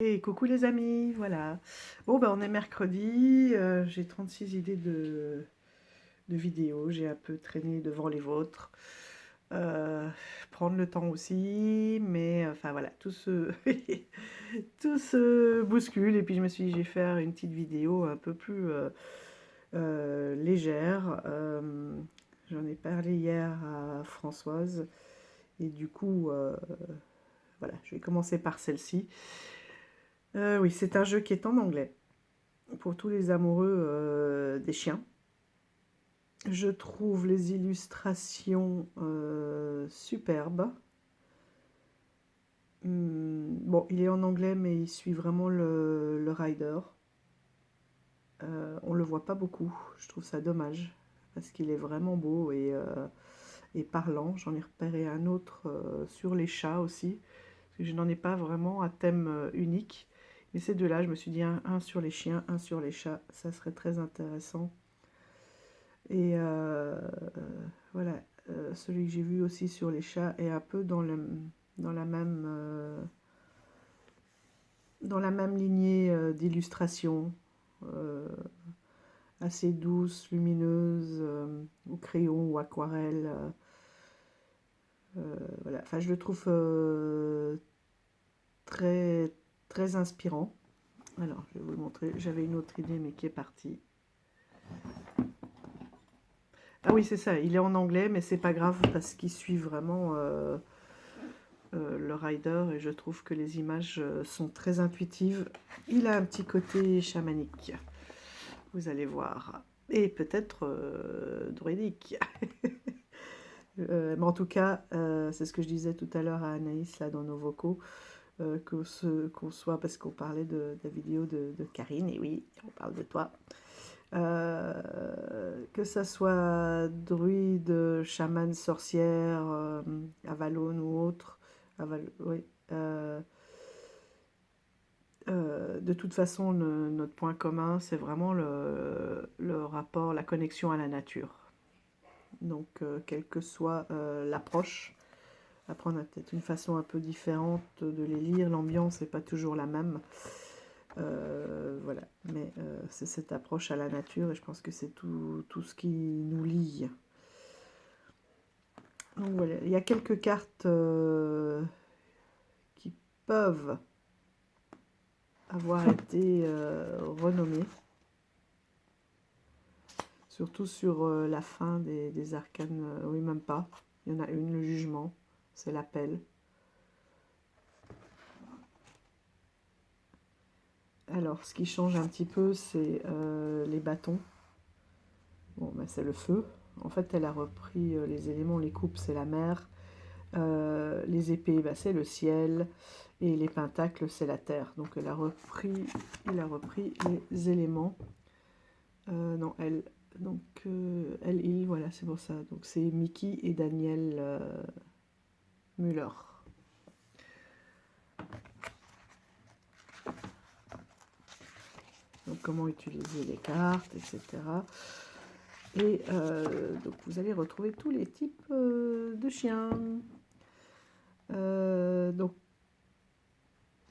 Et coucou les amis, voilà. Bon, ben on est mercredi, j'ai 36 idées de vidéos, j'ai un peu traîné devant les vôtres. Euh, Prendre le temps aussi, mais enfin voilà, tout se, tout se bouscule. Et puis je me suis dit, je vais faire une petite vidéo un peu plus légère. J'en ai parlé hier à Françoise, et du coup, voilà, je vais commencer par celle-ci. Oui, c'est un jeu qui est en anglais pour tous les amoureux des chiens. Je trouve les illustrations superbes. Bon, il est en anglais, mais il suit vraiment le rider. On le voit pas beaucoup. Je trouve ça dommage parce qu'il est vraiment beau et parlant. J'en ai repéré un autre sur les chats aussi. Parce que je n'en ai pas vraiment un thème unique. Mais ces deux-là, je me suis dit un sur les chiens, un sur les chats. Ça serait très intéressant. Et voilà, celui que j'ai vu aussi sur les chats est un peu dans la même lignée d'illustration, euh, assez douce, lumineuse, au crayon ou aquarelle. Voilà. Enfin, je le trouve très, très inspirant. Alors, je vais vous le montrer. J'avais une autre idée, mais qui est partie. Ah oui, c'est ça. Il est en anglais, mais c'est pas grave parce qu'il suit vraiment le rider et je trouve que les images sont très intuitives. Il a un petit côté chamanique, vous allez voir. Et peut-être druidique. Mais en tout cas, c'est ce que je disais tout à l'heure à Anaïs là dans nos vocaux, qu'on soit, parce qu'on parlait de la vidéo de Karine, et oui, on parle de toi. Que ça soit druide, chaman, sorcière, Avalon ou autre, oui, de toute façon, notre point commun, c'est vraiment le rapport, la connexion à la nature. Donc, quelle que soit l'approche, après on a peut-être une façon un peu différente de les lire, l'ambiance n'est pas toujours la même. Voilà, mais c'est cette approche à la nature et je pense que c'est tout ce qui nous lie. Donc voilà, il y a quelques cartes qui peuvent avoir été renommées, surtout sur la fin des arcanes, oui même pas, il y en a une, le jugement, c'est l'appel. Alors ce qui change un petit peu, c'est les bâtons. Bon, ben, c'est le feu. En fait, elle a repris les éléments, les coupes, c'est la mer. Les épées, bah, c'est le ciel. Et les pentacles, c'est la terre. Donc, il a repris les éléments. Non, elle. Donc, elle, il, voilà, c'est pour ça. Donc, c'est Mickey et Daniel Müller. Donc, comment utiliser les cartes, etc. Et donc, vous allez retrouver tous les types de chiens. Donc,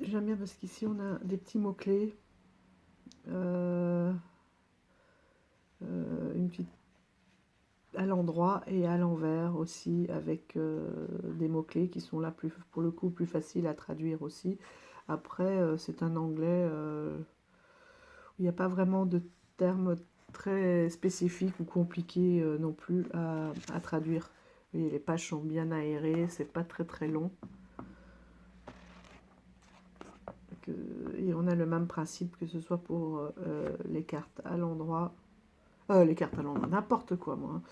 j'aime bien parce qu'ici, on a des petits mots-clés. Une petite à l'endroit et à l'envers aussi, avec des mots-clés qui sont là plus, pour le coup plus faciles à traduire aussi. Après, c'est un anglais où il n'y a pas vraiment de termes très spécifiques ou compliqués non plus à traduire. Vous voyez, les pages sont bien aérées, c'est pas très très long. Et on a le même principe que ce soit pour les cartes à l'endroit, les cartes à l'endroit, n'importe quoi moi,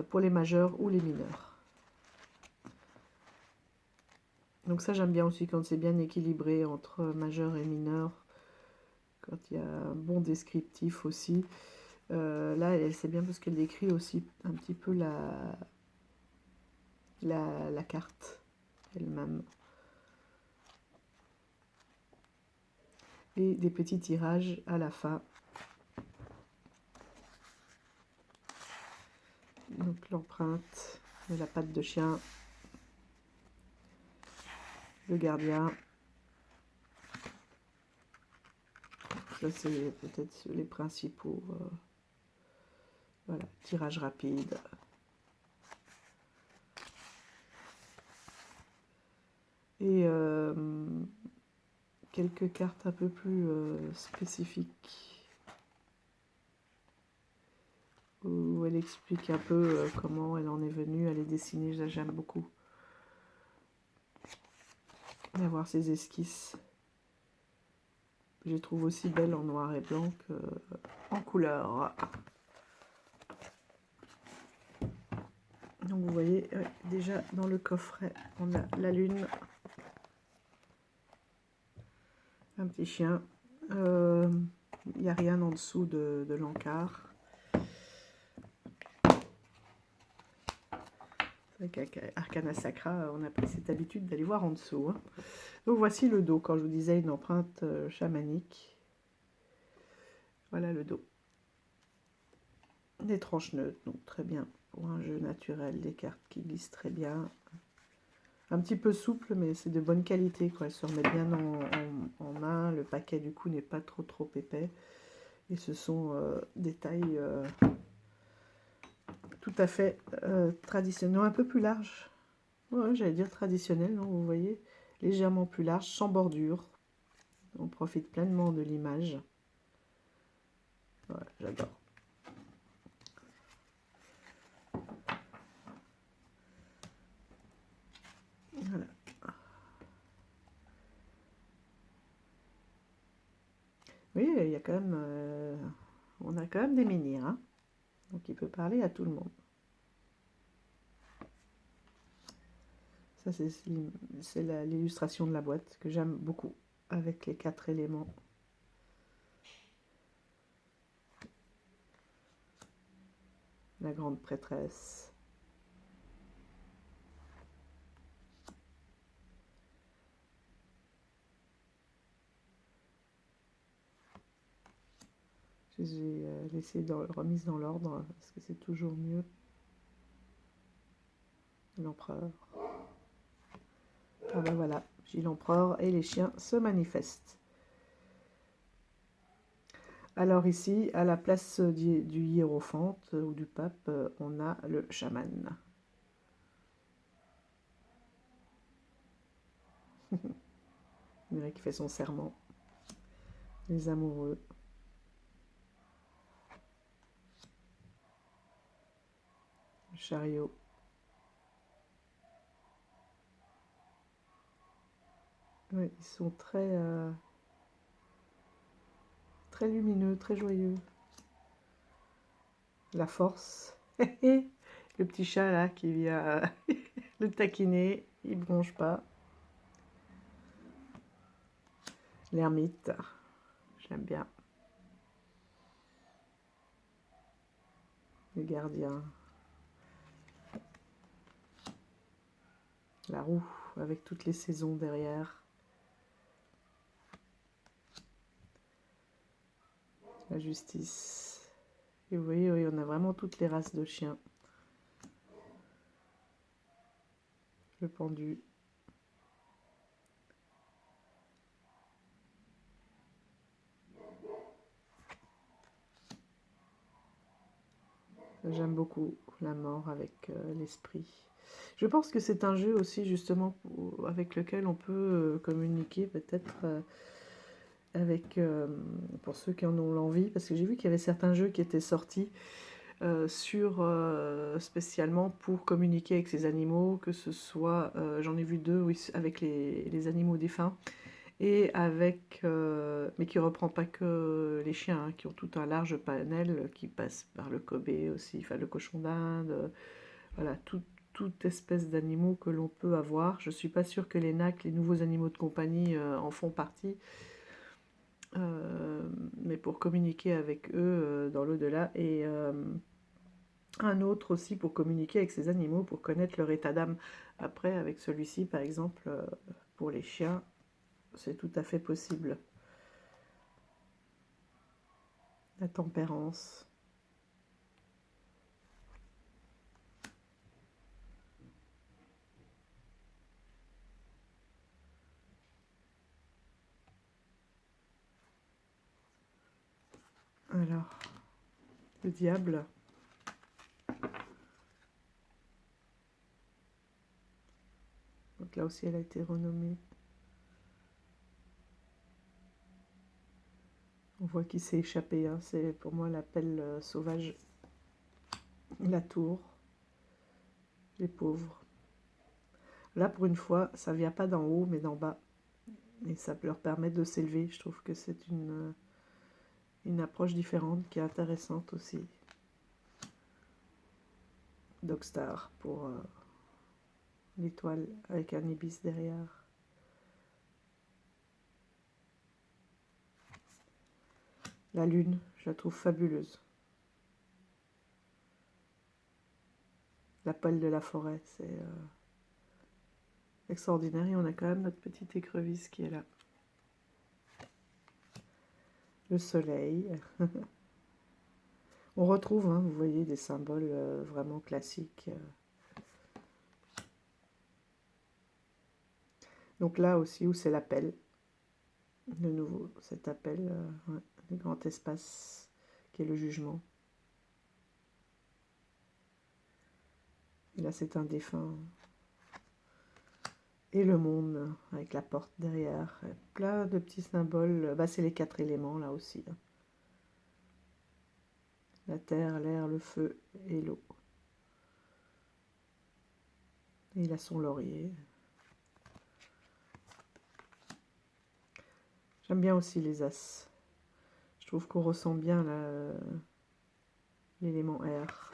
pour les majeurs ou les mineurs. Donc ça j'aime bien aussi quand c'est bien équilibré entre majeur et mineur, quand il y a un bon descriptif aussi. Là c'est bien parce qu'elle décrit aussi un petit peu la carte elle-même. Et des petits tirages à la fin. Donc l'empreinte de la patte de chien, le gardien, Ça, c'est peut-être les principaux. Voilà, tirage rapide. Et quelques cartes un peu plus spécifiques, où elle explique un peu comment elle en est venue à les dessiner. J'aime beaucoup d'avoir ces esquisses. Je les trouve aussi belles en noir et blanc qu'en couleur. Donc vous voyez, déjà dans le coffret, on a la lune, un petit chien. Il n'y a rien en dessous de l'encart. Avec Arcana Sacra, on a pris cette habitude d'aller voir en dessous. Hein. Donc voici le dos, quand je vous disais une empreinte chamanique. Voilà le dos. Des tranches neutres, donc très bien. Pour un jeu naturel, des cartes qui glissent très bien. Un petit peu souple, mais c'est de bonne qualité, quoi. Elles se remettent bien en main. Le paquet, du coup, n'est pas trop épais. Et ce sont des tailles tout à fait traditionnelles. Non, un peu plus larges. Ouais, j'allais dire traditionnelles, non, vous voyez. Légèrement plus larges, sans bordure. On profite pleinement de l'image. Voilà, j'adore. Voilà. Oui, il y a quand même, on a quand même des menhirs, hein. Donc il peut parler à tout le monde. Ça, c'est l'illustration de la boîte que j'aime beaucoup, avec les 4 éléments. La grande prêtresse. Je les ai laissées remises dans l'ordre, parce que c'est toujours mieux. L'empereur. Ah ben voilà, j'ai l'empereur et les chiens se manifestent. Alors ici, à la place du hiérophante ou du pape, on a le chaman. Qui fait son serment. Les amoureux. Le chariot. Oui, ils sont très lumineux, très joyeux. La force. Le petit chat là qui vient le taquiner, il bronche pas. L'ermite, j'aime bien. Le gardien. La roue avec toutes les saisons derrière. La justice. Et vous voyez, oui, on a vraiment toutes les races de chiens. Le pendu. J'aime beaucoup la mort avec l'esprit. Je pense que c'est un jeu aussi justement avec lequel on peut communiquer peut-être avec, pour ceux qui en ont l'envie, parce que j'ai vu qu'il y avait certains jeux qui étaient sortis spécialement pour communiquer avec ces animaux, que ce soit, j'en ai vu 2 oui, avec les animaux défunts, et avec, mais qui ne reprend pas que les chiens, hein, qui ont tout un large panel qui passe par le Kobe aussi, enfin le cochon d'Inde, voilà, toute espèce d'animaux que l'on peut avoir. Je ne suis pas sûre que les NAC, les nouveaux animaux de compagnie, en font partie, mais pour communiquer avec eux dans l'au-delà, et un autre aussi pour communiquer avec ces animaux, pour connaître leur état d'âme. Après, avec celui-ci, par exemple, pour les chiens, c'est tout à fait possible. La tempérance. Alors, le diable. Donc là aussi, elle a été renommée. On voit qu'il s'est échappé. Hein. C'est pour moi l'appel sauvage. La tour. Les pauvres. Là, pour une fois, ça vient pas d'en haut, mais d'en bas. Et ça leur permet de s'élever. Je trouve que c'est une approche différente qui est intéressante aussi. Dogstar pour l'étoile avec un ibis derrière. La lune, je la trouve fabuleuse. La pelle de la forêt, c'est extraordinaire. Et on a quand même notre petite écrevisse qui est là. Le soleil. On retrouve, hein, vous voyez, des symboles vraiment classiques. Donc là aussi, où c'est l'appel. De nouveau, cet appel, ouais, le grand espace qui est le jugement. Et là, c'est un défunt. Et le monde, avec la porte derrière. Plein de petits symboles. Bah, c'est les 4 éléments, là aussi. Hein. La terre, l'air, le feu et l'eau. Et il a son laurier. J'aime bien aussi les as. Je trouve qu'on ressent bien l'élément air.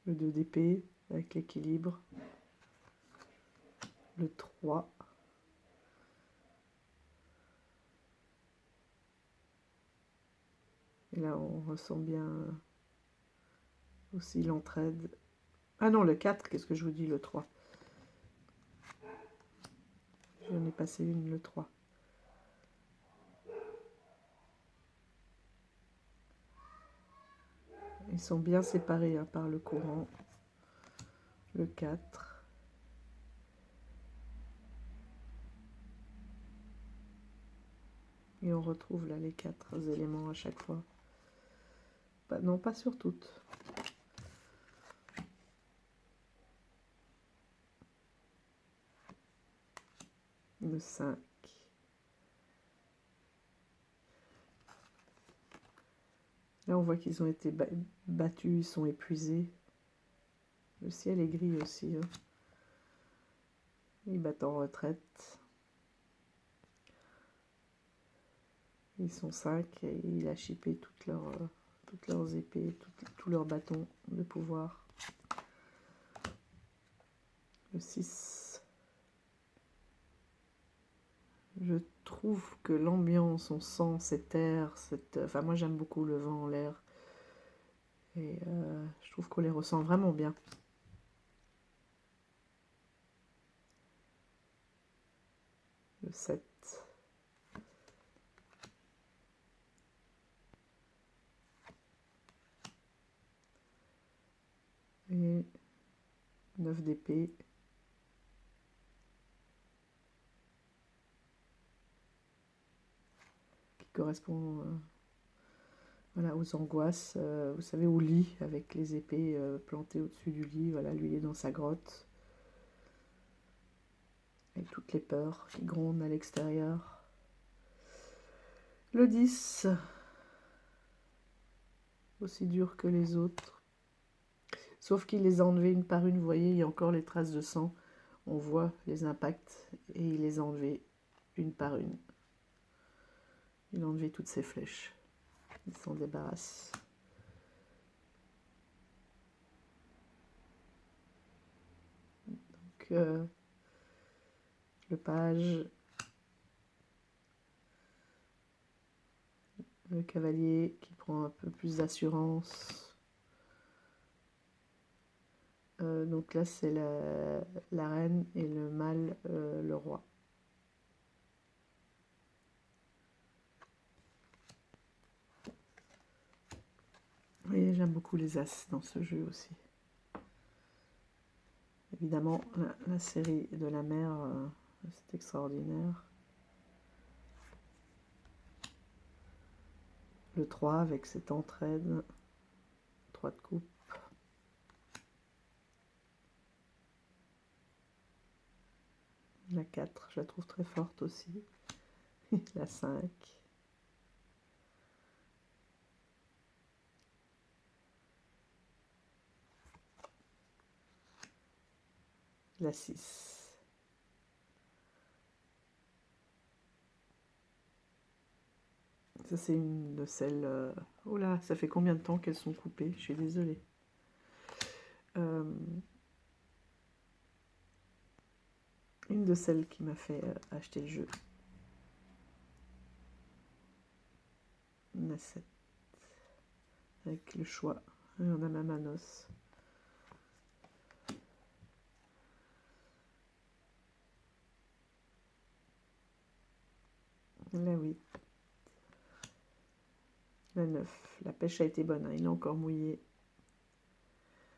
Le 2 d'épée avec l'équilibre. Le 3. Et là, on ressent bien aussi l'entraide. Ah non, le 4, qu'est-ce que je vous dis, le 3. J'en ai passé une, le 3. Ils sont bien séparés hein, par le courant. Le 4. Et on retrouve là les 4 éléments à chaque fois. Bah, non, pas sur toutes. Le 5. Là, on voit qu'ils ont été battus, ils sont épuisés. Le ciel est gris aussi. Hein. Ils battent en retraite. Ils sont 5 et il a chippé toutes leurs épées, tous leurs bâtons de pouvoir. Le 6. Je trouve que l'ambiance, on sent cet air, enfin moi j'aime beaucoup le vent, l'air. Et je trouve qu'on les ressent vraiment bien. Le 7. Et 9 d'épée. Qui correspond voilà, aux angoisses. Vous savez, au lit, avec les épées plantées au-dessus du lit. Voilà, lui il est dans sa grotte. Avec toutes les peurs qui grondent à l'extérieur. Le 10. Aussi dur que les autres. Sauf qu'il les a enlevés une par une. Vous voyez, il y a encore les traces de sang. On voit les impacts et il les a enlevés une par une. Il a enlevé toutes ses flèches. Il s'en débarrasse. Donc, le page, le cavalier qui prend un peu plus d'assurance. Donc là, c'est la reine et le mâle, le roi. Et j'aime beaucoup les as dans ce jeu aussi. Évidemment, la série de la mer, c'est extraordinaire. Le 3 avec cette entraide, 3 de coupe. La 4, je la trouve très forte aussi. La 5. La 6. Ça, c'est une de celles... Oh là, ça fait combien de temps qu'elles sont coupées? Je suis désolée. Une de celles qui m'a fait acheter le jeu. La 7. Avec le choix. Et on a même un os. La 8. La 9. La pêche a été bonne, hein. Il est encore mouillé.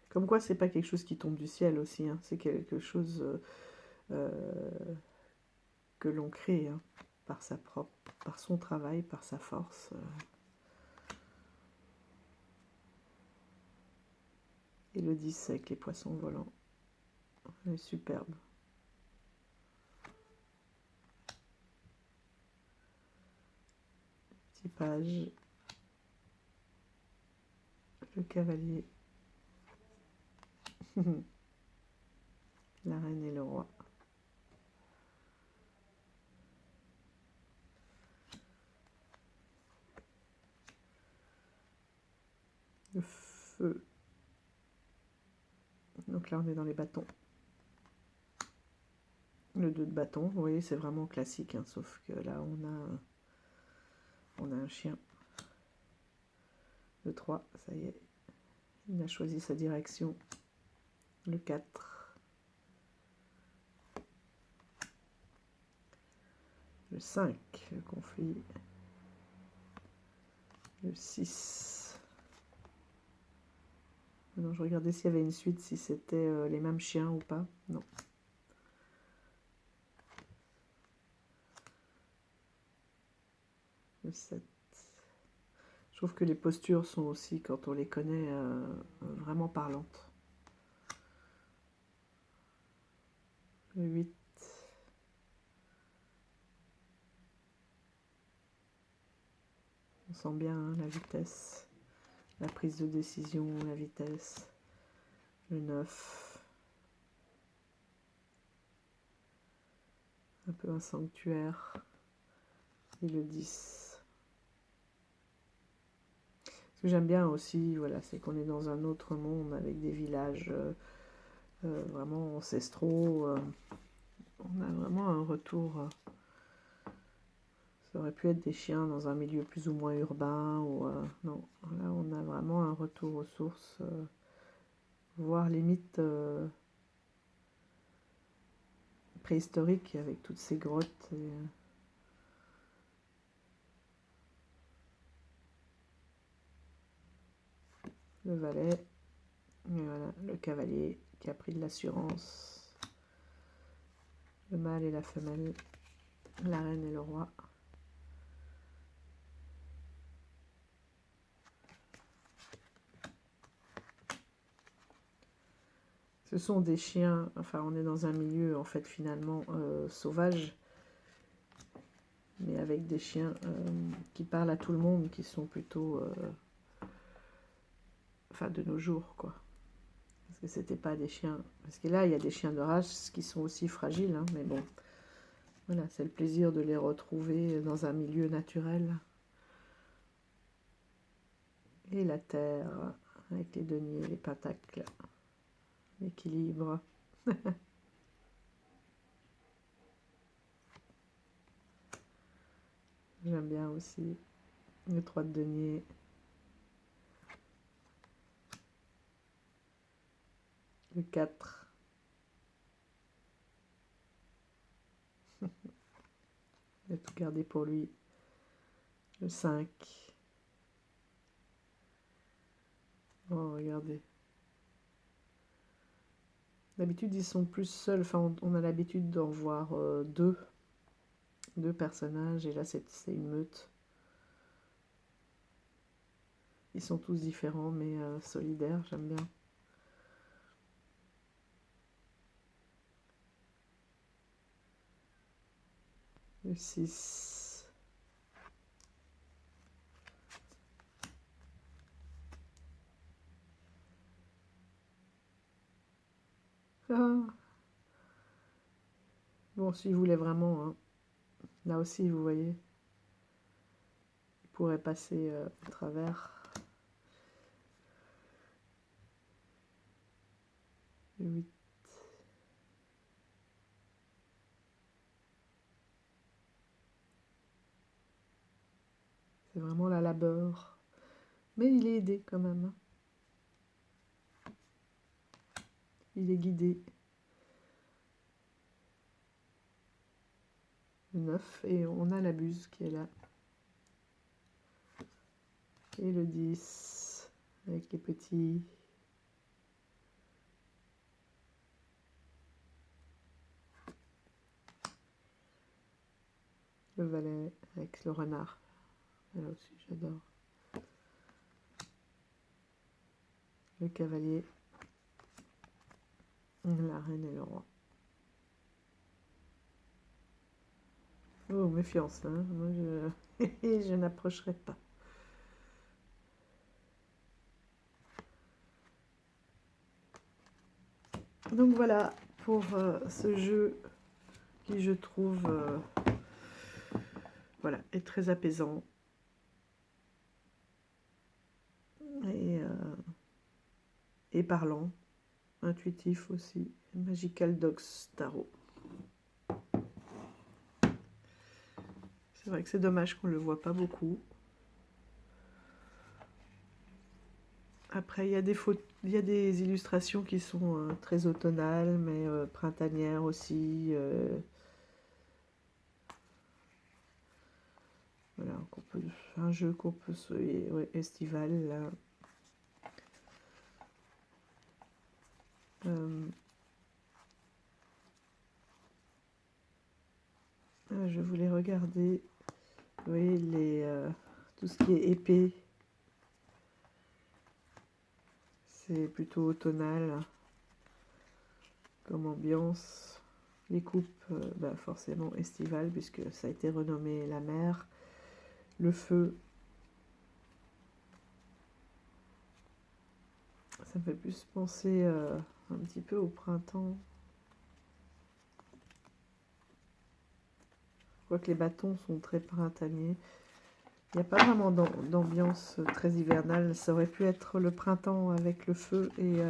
Comme quoi, c'est pas quelque chose qui tombe du ciel aussi, hein. C'est quelque chose que l'on crée, hein, par son travail, par sa force. Et le 10 avec les poissons volants. Elle est superbe. Petit page. Le cavalier. La reine et le roi. Le feu. Donc là, on est dans les bâtons. Le 2 de bâton, vous voyez, c'est vraiment classique, hein, sauf que là, on a un chien. Le 3, ça y est, il a choisi sa direction. Le 4. Le 5, le conflit. Le 6. Non, je regardais s'il y avait une suite, si c'était les mêmes chiens ou pas. Non. Le 7. Je trouve que les postures sont aussi, quand on les connaît, vraiment parlantes. Le 8. On sent bien, hein, la vitesse, la prise de décision, la vitesse. Le 9. Un peu un sanctuaire. Et le 10. Ce que j'aime bien aussi, voilà, c'est qu'on est dans un autre monde avec des villages vraiment ancestraux. On a vraiment un retour. Ça aurait pu être des chiens dans un milieu plus ou moins urbain. Ou, non, là on a vraiment un retour aux sources. Voire limite préhistorique avec toutes ces grottes. Le valet. Et voilà, le cavalier qui a pris de l'assurance. Le mâle et la femelle. La reine et le roi. Ce sont des chiens, enfin on est dans un milieu en fait finalement sauvage, mais avec des chiens qui parlent à tout le monde, qui sont plutôt, enfin de nos jours quoi. Parce que c'était pas des chiens, parce que là il y a des chiens de race qui sont aussi fragiles, hein, mais bon, voilà, c'est le plaisir de les retrouver dans un milieu naturel. Et la terre, avec les deniers, les pentacles, l'équilibre. J'aime bien aussi le 3 de denier. Le 4. Il a tout gardé pour lui. Le 5. Oh, regardez. D'habitude, ils sont plus seuls. Enfin, on a l'habitude d'en voir deux personnages. Et là, c'est une meute. Ils sont tous différents, mais solidaires. J'aime bien. Le 6. Ah. Bon, s'il voulait vraiment, hein. Là aussi, vous voyez, il pourrait passer à travers. Le 8. C'est vraiment la labeur. Mais il est aidé quand même, hein. Il est guidé. Le 9. Et on a la buse qui est là. Et le 10. Avec les petits. Le valet avec le renard. Là aussi, j'adore. Le cavalier. La reine et le roi. Oh, méfiance, hein. Moi, je n'approcherai pas. Donc voilà pour ce jeu qui, je trouve, voilà, est très apaisant. Et parlant, intuitif aussi. Magical Dogs Tarot. C'est vrai que c'est dommage qu'on ne le voit pas beaucoup. Après, il y a des illustrations qui sont très automnales, mais printanières aussi. Voilà, un jeu qu'on peut ouais, estival. Là. Je voulais regarder, vous voyez, tout ce qui est épée. C'est plutôt automnal comme ambiance. Les coupes, bah forcément estivales, puisque ça a été renommé la mer. Le feu, ça me fait plus penser un petit peu au printemps. Je vois que les bâtons sont très printaniers. Il n'y a pas vraiment d'ambiance très hivernale. Ça aurait pu être le printemps avec le feu et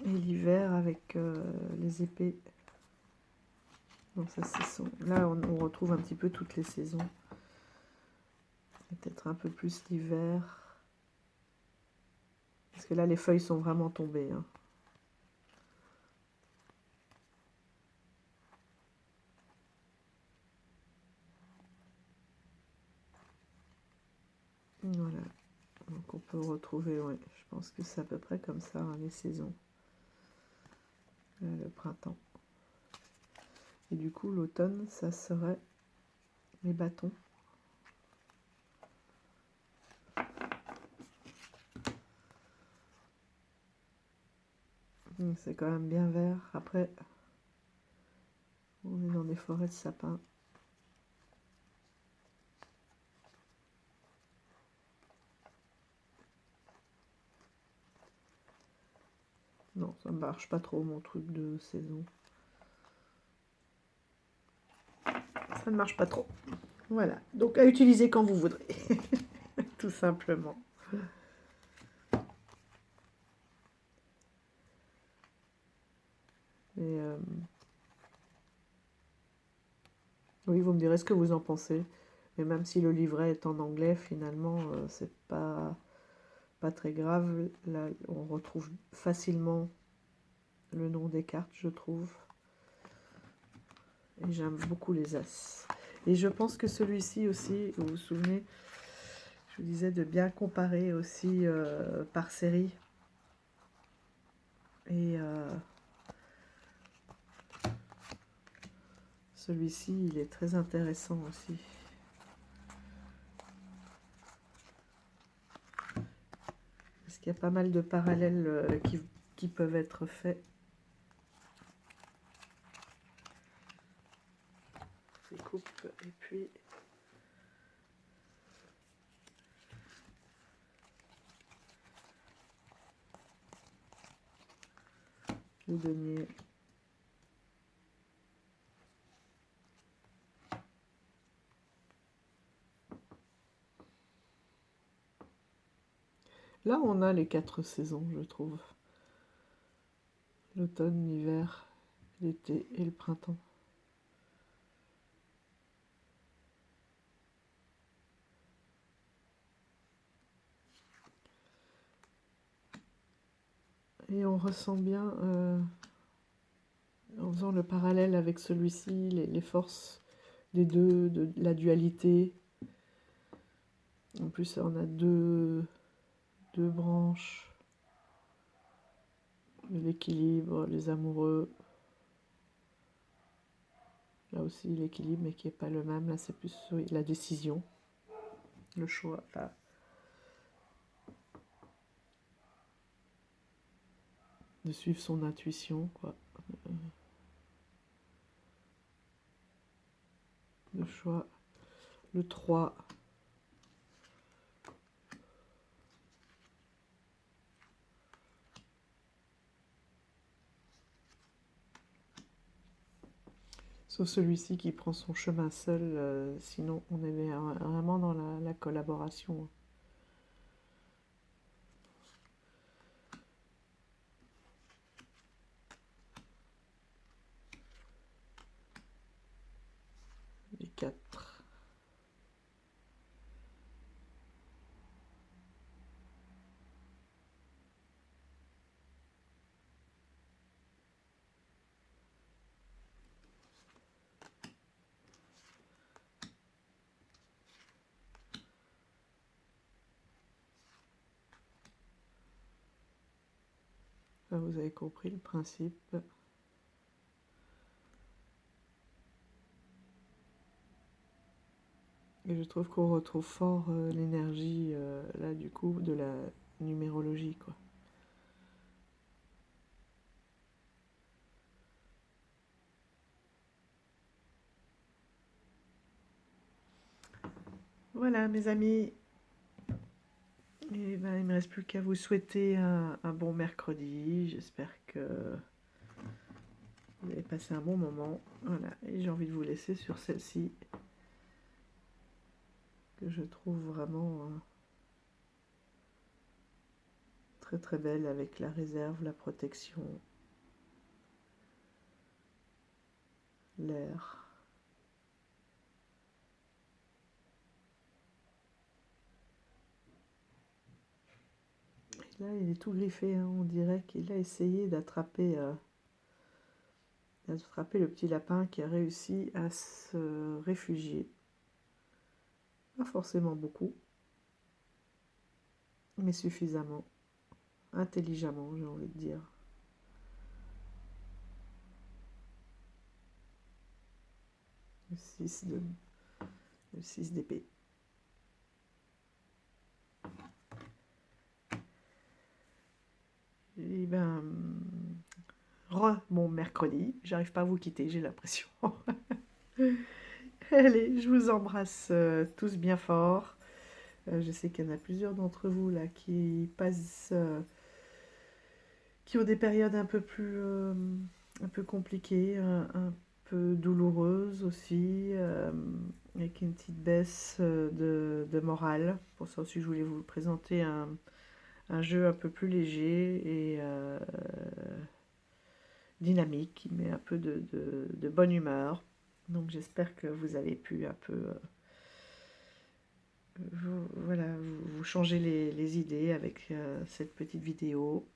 l'hiver avec les épées. Donc ça, là, on retrouve un petit peu toutes les saisons. Peut-être un peu plus l'hiver. Parce que là, les feuilles sont vraiment tombées. Hein. Voilà. Donc on peut retrouver, ouais, je pense que c'est à peu près comme ça, hein, les saisons. Là, le printemps. Et du coup, l'automne, ça serait les bâtons. C'est quand même bien vert. Après, on est dans des forêts de sapins. Non, ça ne marche pas trop, mon truc de saison. Ça ne marche pas trop. Voilà. Donc, à utiliser quand vous voudrez. Tout simplement. Et oui, vous me direz ce que vous en pensez. Mais même si le livret est en anglais, finalement, c'est pas très grave. Là, on retrouve facilement le nom des cartes, je trouve. Et j'aime beaucoup les as. Et je pense que celui-ci aussi, vous vous souvenez, je vous disais de bien comparer aussi par série. Et celui-ci, il est très intéressant aussi. Parce qu'il y a pas mal de parallèles qui peuvent être faits. Je coupe et puis... le denier. Là, on a les 4 saisons, je trouve. L'automne, l'hiver, l'été et le printemps. Et on ressent bien, en faisant le parallèle avec celui-ci, les forces des deux, de la dualité. En plus, on a deux branches. L'équilibre, les amoureux. Là aussi, l'équilibre, mais qui n'est pas le même. Là, c'est plus oui, la décision, le choix. Là. De suivre son intuition, quoi. Le choix. Le 3. Sauf celui-ci qui prend son chemin seul, sinon on est vraiment dans la collaboration. Les 4. Là, vous avez compris le principe. Et je trouve qu'on retrouve fort l'énergie, là, du coup, de la numérologie, quoi. Voilà, mes amis. Et ben, il ne me reste plus qu'à vous souhaiter un bon mercredi. J'espère que vous avez passé un bon moment. Voilà, et j'ai envie de vous laisser sur celle-ci, que je trouve vraiment très très belle, avec la réserve, la protection, l'air. Là, il est tout griffé, hein. On dirait qu'il a essayé d'attraper le petit lapin qui a réussi à se réfugier. Pas forcément beaucoup, mais suffisamment, intelligemment, j'ai envie de dire. Le 6 d'épée. Et ben, bon mercredi, j'arrive pas à vous quitter, j'ai l'impression. Allez, je vous embrasse tous bien fort. Je sais qu'il y en a plusieurs d'entre vous là qui passent, qui ont des périodes un peu plus, un peu compliquées, un peu douloureuses aussi, avec une petite baisse de morale. Pour ça aussi, je voulais vous présenter un jeu un peu plus léger et dynamique, qui met un peu de bonne humeur. Donc j'espère que vous avez pu un peu vous changer les idées avec cette petite vidéo.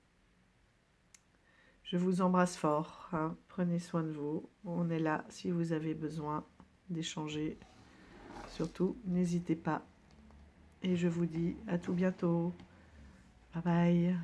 Je vous embrasse fort, hein. Prenez soin de vous. On est là si vous avez besoin d'échanger. Surtout, n'hésitez pas. Et je vous dis à tout bientôt. Bye bye.